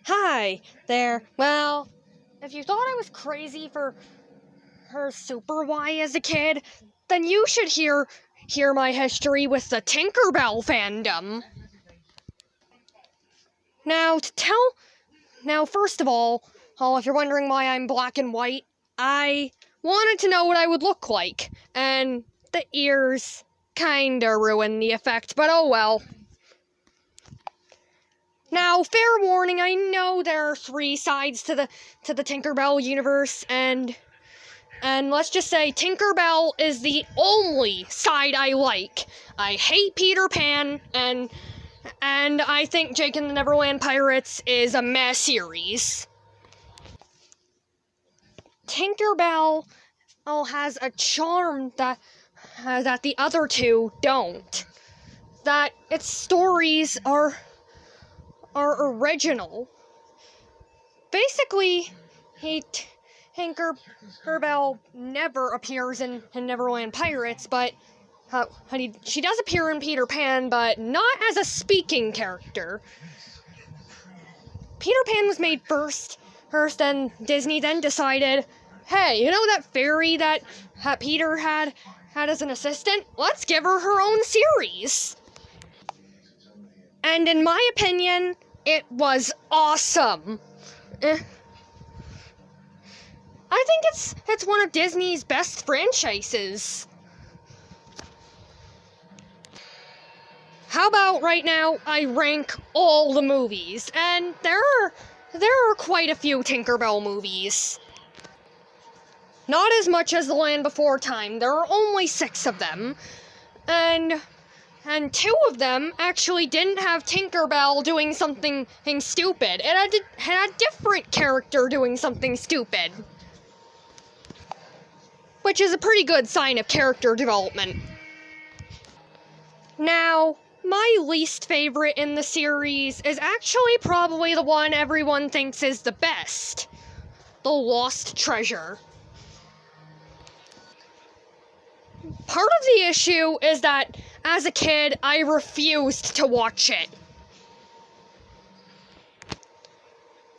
Hi there. Well, if you thought I was crazy for her Super Y as a kid, then you should hear my history with the Tinkerbell fandom. Now, first of all, if you're wondering why I'm black and white, I wanted to know what I would look like, and the ears kinda ruined the effect, but oh well. Now, fair warning, I know there are three sides to the Tinkerbell universe, and let's just say Tinkerbell is the only side I like. I hate Peter Pan, and I think Jake and the Neverland Pirates is a mess series. Tinkerbell has a charm that the other two don't. That its stories are original. Basically, Tinkerbell never appears in Neverland Pirates, but she does appear in Peter Pan, but not as a speaking character. Peter Pan was made first, and Disney then decided, hey, you know that fairy that Peter had as an assistant? Let's give her her own series. And in my opinion, it was awesome. I think it's one of Disney's best franchises. How about right now I rank all the movies, and there are quite a few Tinkerbell movies. Not as much as The Land Before Time. There are only 6 of them, and 2 of them actually didn't have Tinkerbell doing something stupid. It had a different character doing something stupid, which is a pretty good sign of character development. Now, my least favorite in the series is actually probably the one everyone thinks is the best: The Lost Treasure. Part of the issue is that, as a kid, I refused to watch it.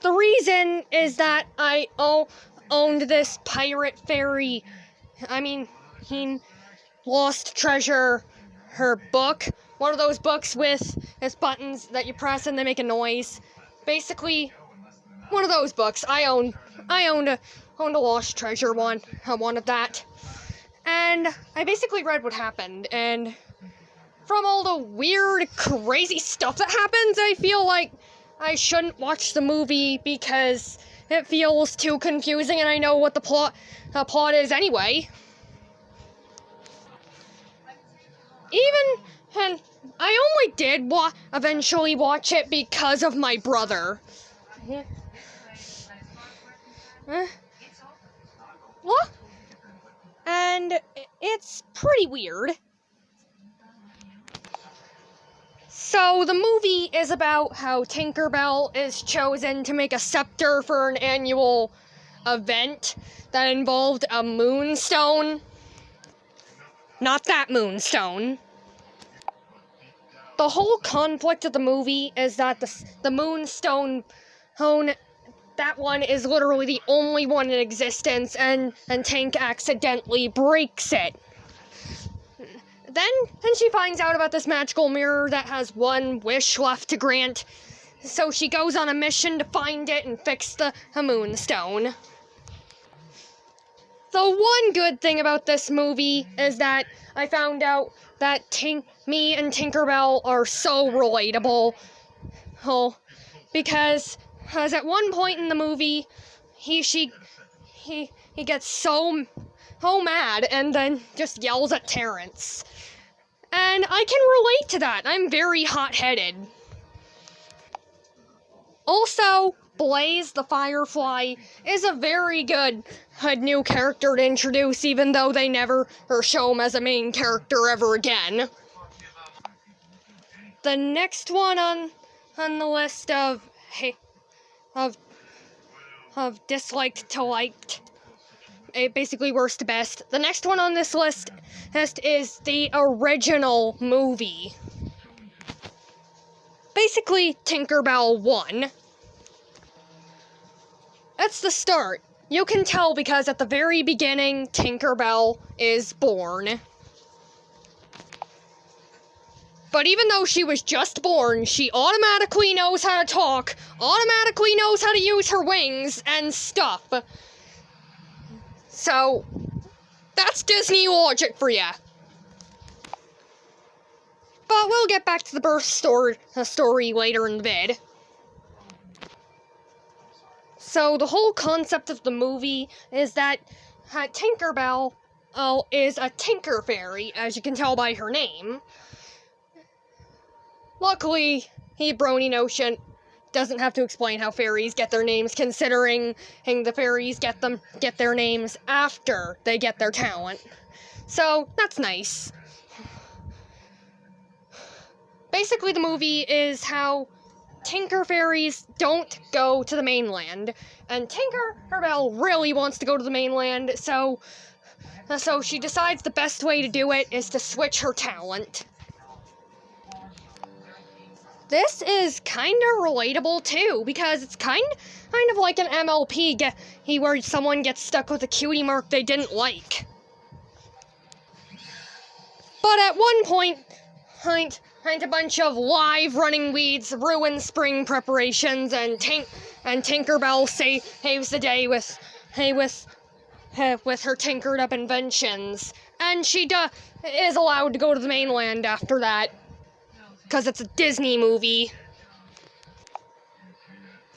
The reason is that I owned this pirate fairy, Lost Treasure, her book. One of those books with buttons that you press and they make a noise. Basically, one of those books. I owned a Lost Treasure one of that. And I basically read what happened, and from all the weird, crazy stuff that happens, I feel like I shouldn't watch the movie because it feels too confusing and I know what the plot is anyway. And I only did eventually watch it because of my brother. What? And it's pretty weird. So the movie is about how Tinkerbell is chosen to make a scepter for an annual event that involved a moonstone. Not that moonstone. The whole conflict of the movie is that the moonstone, that one is literally the only one in existence, and Tink accidentally breaks it. Then she finds out about this magical mirror that has one wish left to grant, so she goes on a mission to find it and fix the moonstone. The one good thing about this movie is that I found out that me and Tinkerbell are so relatable. Because at one point in the movie, he gets so mad and then just yells at Terrence. And I can relate to that. I'm very hot-headed. Also, Blaze the Firefly is a very good new character to introduce, even though they never show him as a main character ever again. The next one on the list of disliked to liked, basically worst to best. The next one on this list is the original movie. Basically, Tinkerbell 1. that's the start. You can tell because at the very beginning, Tinkerbell is born. But even though she was just born, she automatically knows how to talk, automatically knows how to use her wings and stuff. So, that's Disney logic for ya. But we'll get back to the birth story later in the vid. So the whole concept of the movie is that Tinkerbell is a tinker fairy, as you can tell by her name. Luckily, Brony Notion doesn't have to explain how fairies get their names, considering the fairies get their names after they get their talent. So, that's nice. Basically, the movie is how Tinker fairies don't go to the mainland, and Tinkerbell really wants to go to the mainland, so she decides the best way to do it is to switch her talent. This is kind of relatable too, because it's kind of like an MLP where someone gets stuck with a cutie mark they didn't like. But at one point, a bunch of live running weeds ruin spring preparations, and Tinkerbell saves the day with her tinkered up inventions, and she is allowed to go to the mainland after that. Because it's a Disney movie.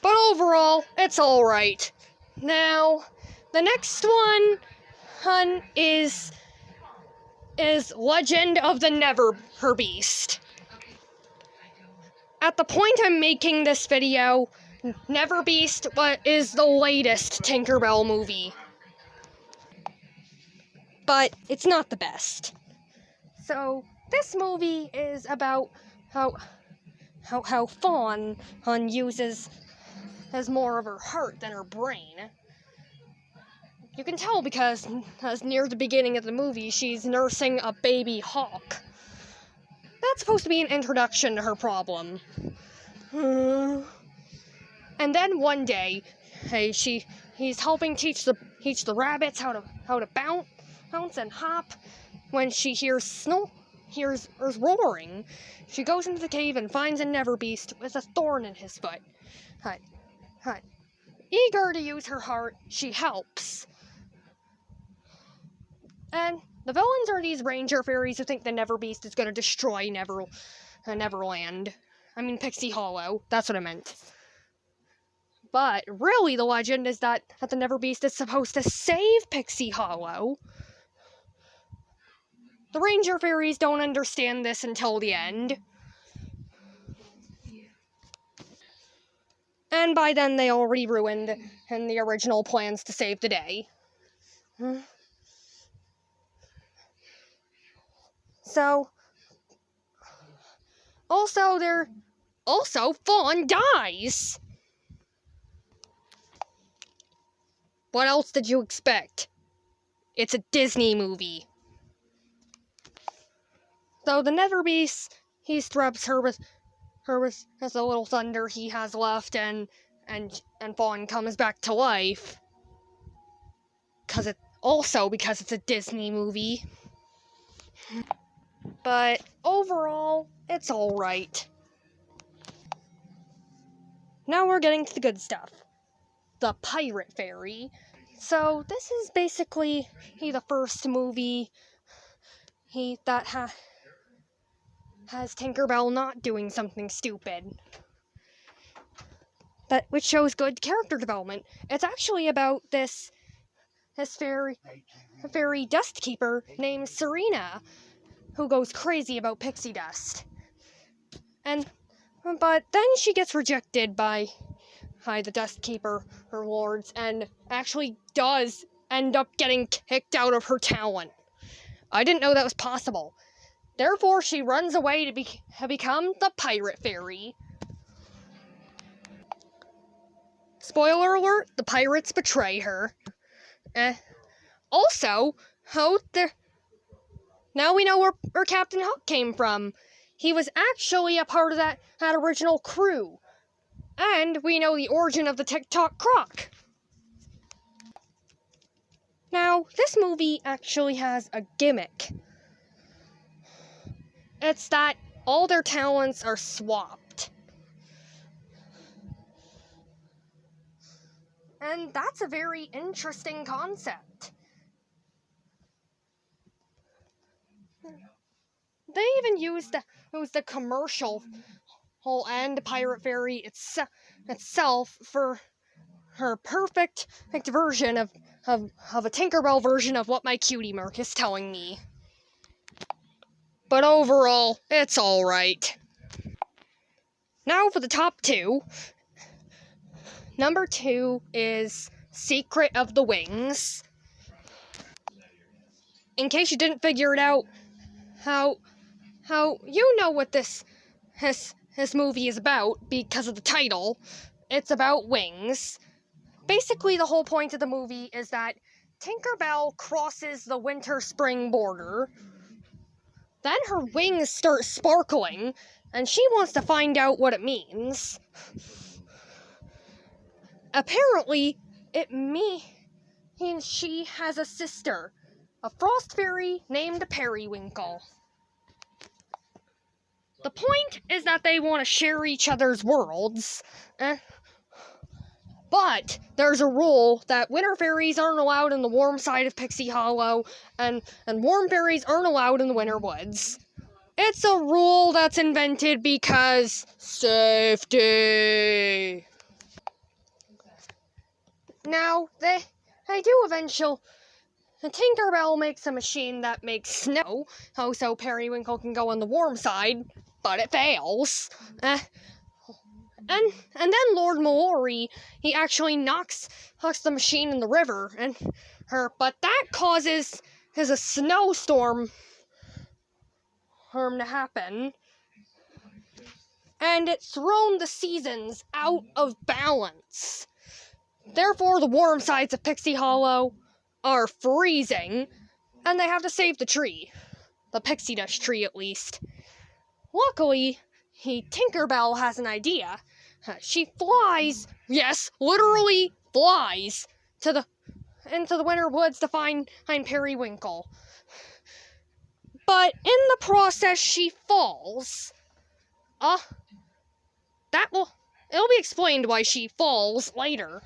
But overall, it's alright. Now, the next one is Legend of the Neverbeast. At the point I'm making this video, Neverbeast is the latest Tinkerbell movie. But it's not the best. So, this movie is about how Fawn has more of her heart than her brain. You can tell because near the beginning of the movie, she's nursing a baby hawk. That's supposed to be an introduction to her problem. And then one day, he's helping teach the rabbits how to bounce and hop. When she hears roaring, she goes into the cave and finds a Neverbeast with a thorn in his foot. Eager to use her heart, she helps. And the villains are these ranger fairies who think the Neverbeast is going to destroy Neverland. I mean, Pixie Hollow. That's what I meant. But really, the legend is that the Neverbeast is supposed to save Pixie Hollow. The ranger fairies don't understand this until the end. And by then, they already ruined the original plans to save the day. So, also Fawn dies! What else did you expect? It's a Disney movie. So the Neverbeast, he straps her with a little thunder he has left, and Fawn comes back to life. Because it's a Disney movie. But overall, it's alright. Now we're getting to the good stuff. The Pirate Fairy. So this is basically the first movie that has Tinkerbell not doing something stupid. Which shows good character development. It's actually about this fairy dust keeper named Serena, who goes crazy about pixie dust. But then she gets rejected by the dust keeper, her lords, and actually does end up getting kicked out of her talent. I didn't know that was possible. Therefore, she runs away to become the Pirate Fairy. Spoiler alert, the pirates betray her. Also, now we know where Captain Hook came from. He was actually a part of that original crew. And we know the origin of the TikTok croc. Now, this movie actually has a gimmick. It's that all their talents are swapped. And that's a very interesting concept. They even used the commercial and Pirate Fairy itself for her perfect version of a Tinkerbell version of what my cutie mark is telling me. But overall, it's alright. Now for the top two. Number 2 is Secret of the Wings. In case you didn't figure it out, how you know what this movie is about because of the title. It's about wings. Basically, the whole point of the movie is that Tinkerbell crosses the winter-spring border. Then her wings start sparkling, and she wants to find out what it means. Apparently, it means she has a sister, a frost fairy named Periwinkle. The point is that they want to share each other's worlds, but there's a rule that winter fairies aren't allowed in the warm side of Pixie Hollow, and warm fairies aren't allowed in the winter woods. It's a rule that's invented because safety. Now, they do eventually. Tinkerbell makes a machine that makes snow, so Periwinkle can go on the warm side, but it fails. And then Lord Mallory, he actually knocks the machine in the river, but that causes a snowstorm to happen, and it's thrown the seasons out of balance. Therefore, the warm sides of Pixie Hollow are freezing, and they have to save the tree. The pixie dust tree, at least. Luckily, Tinkerbell has an idea. She flies, yes, literally flies, into the winter woods to find Periwinkle. But in the process, she falls. It'll be explained why she falls later.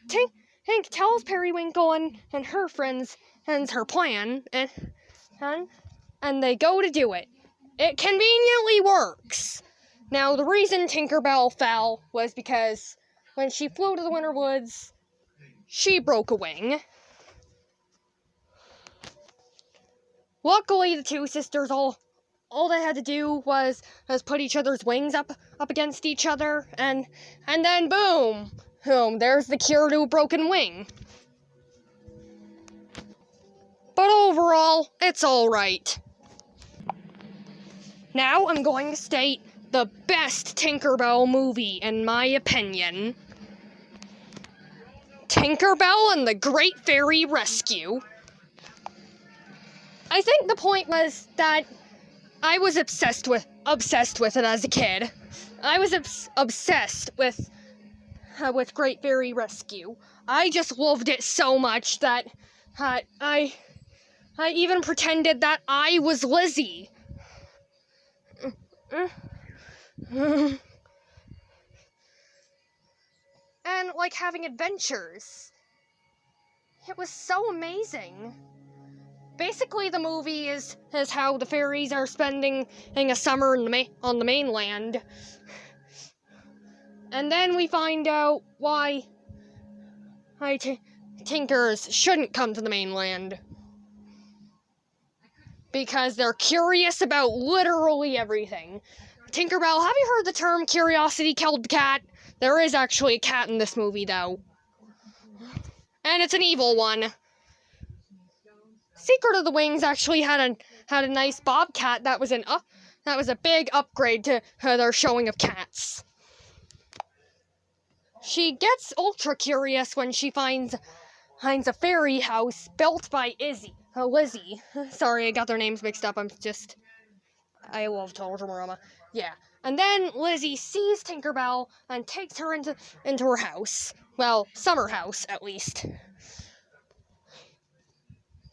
Tink tells Periwinkle and her friends her plan, and they go to do it. It conveniently works. Now, the reason Tinkerbell fell was because when she flew to the winter woods, she broke a wing. Luckily, the two sisters, all they had to do was put each other's wings up against each other, and then boom, there's the cure to a broken wing. But overall, it's alright. Now I'm going to state the best Tinkerbell movie, in my opinion. Tinkerbell and the Great Fairy Rescue. I think the point was that I was obsessed with it as a kid. I was obsessed with Great Fairy Rescue. I just loved it so much that I even pretended that I was Lizzie. And like having adventures. It was so amazing. Basically, the movie is how the fairies are spending a summer on the mainland. And then we find out why Tinkers shouldn't come to the mainland. Because they're curious about literally everything. Tinkerbell, have you heard the term curiosity killed the cat? There is actually a cat in this movie, though. And it's an evil one. Secret of the Wings actually had a nice bobcat that was a big upgrade to their showing of cats. She gets ultra curious when she finds a fairy house built by Lizzie. Sorry, I got their names mixed up. I love Total Drama. Yeah. And then Lizzie sees Tinkerbell and takes her into her house. Well, summer house, at least.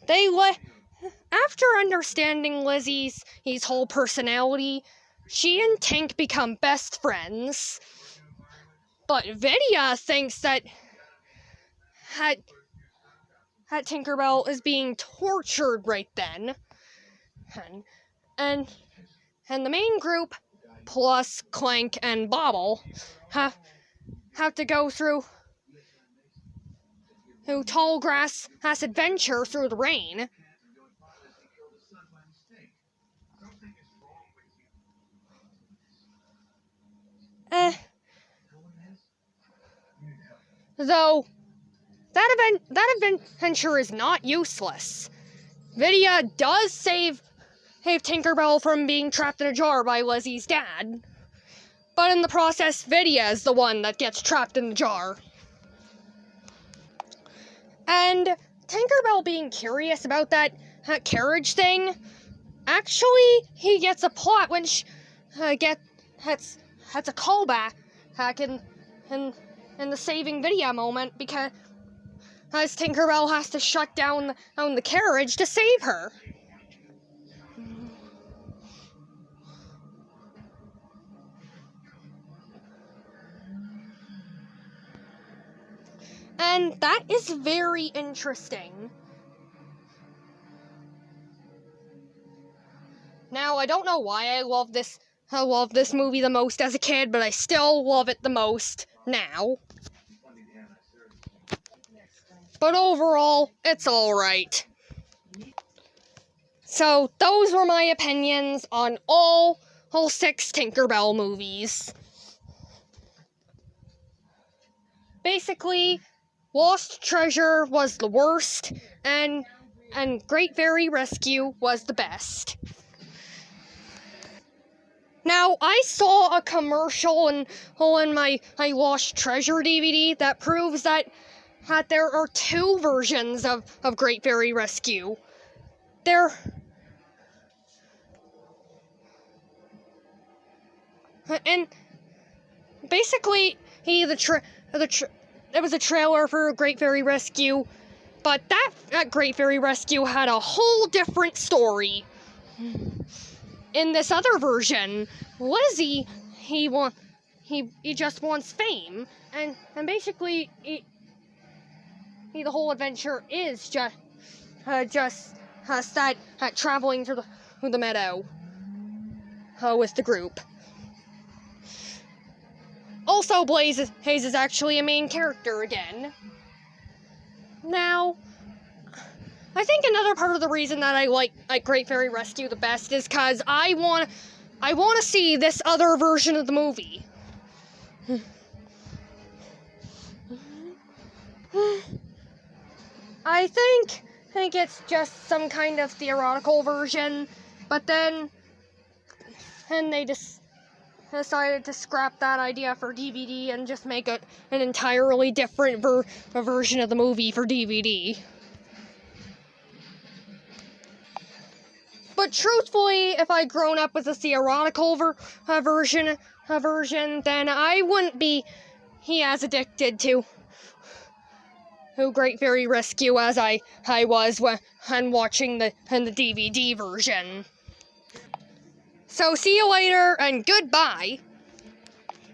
After understanding Lizzie's whole personality, she and Tink become best friends. But Vidya thinks that Tinkerbell is being tortured right then. And the main group, plus Clank and Bobble, have to go through tall grass adventure through the rain. Though that adventure is not useless. Vidya does save Tinkerbell from being trapped in a jar by Lizzie's dad. But in the process, Vidya is the one that gets trapped in the jar. And Tinkerbell being curious about that carriage thing, actually, he gets a plot when she has a callback in the saving Vidya moment, because Tinkerbell has to shut down the carriage to save her. And that is very interesting. Now, I don't know why I love this movie the most as a kid, but I still love it the most now. But overall, it's alright. So, those were my opinions on all 6 Tinkerbell movies. Basically, Lost Treasure was the worst, and Great Fairy Rescue was the best. Now, I saw a commercial in my Lost Treasure DVD that proves that there are 2 versions of Great Fairy Rescue. And basically, it was a trailer for Great Fairy Rescue, but that Great Fairy Rescue had a whole different story. In this other version, Lizzie, he just wants fame, and basically, the whole adventure is just traveling through the meadow with the group. Also, Blaze is actually a main character again. Now, I think another part of the reason that I like Great Fairy Rescue the best is because I want to see this other version of the movie. I think it's just some kind of theoretical version, but then they just decided to scrap that idea for DVD and just make an entirely different version of the movie for DVD. But truthfully, if I'd grown up with a theoretical version, then I wouldn't be as addicted to Great Fairy Rescue as I was when watching the DVD version. So see you later, and goodbye.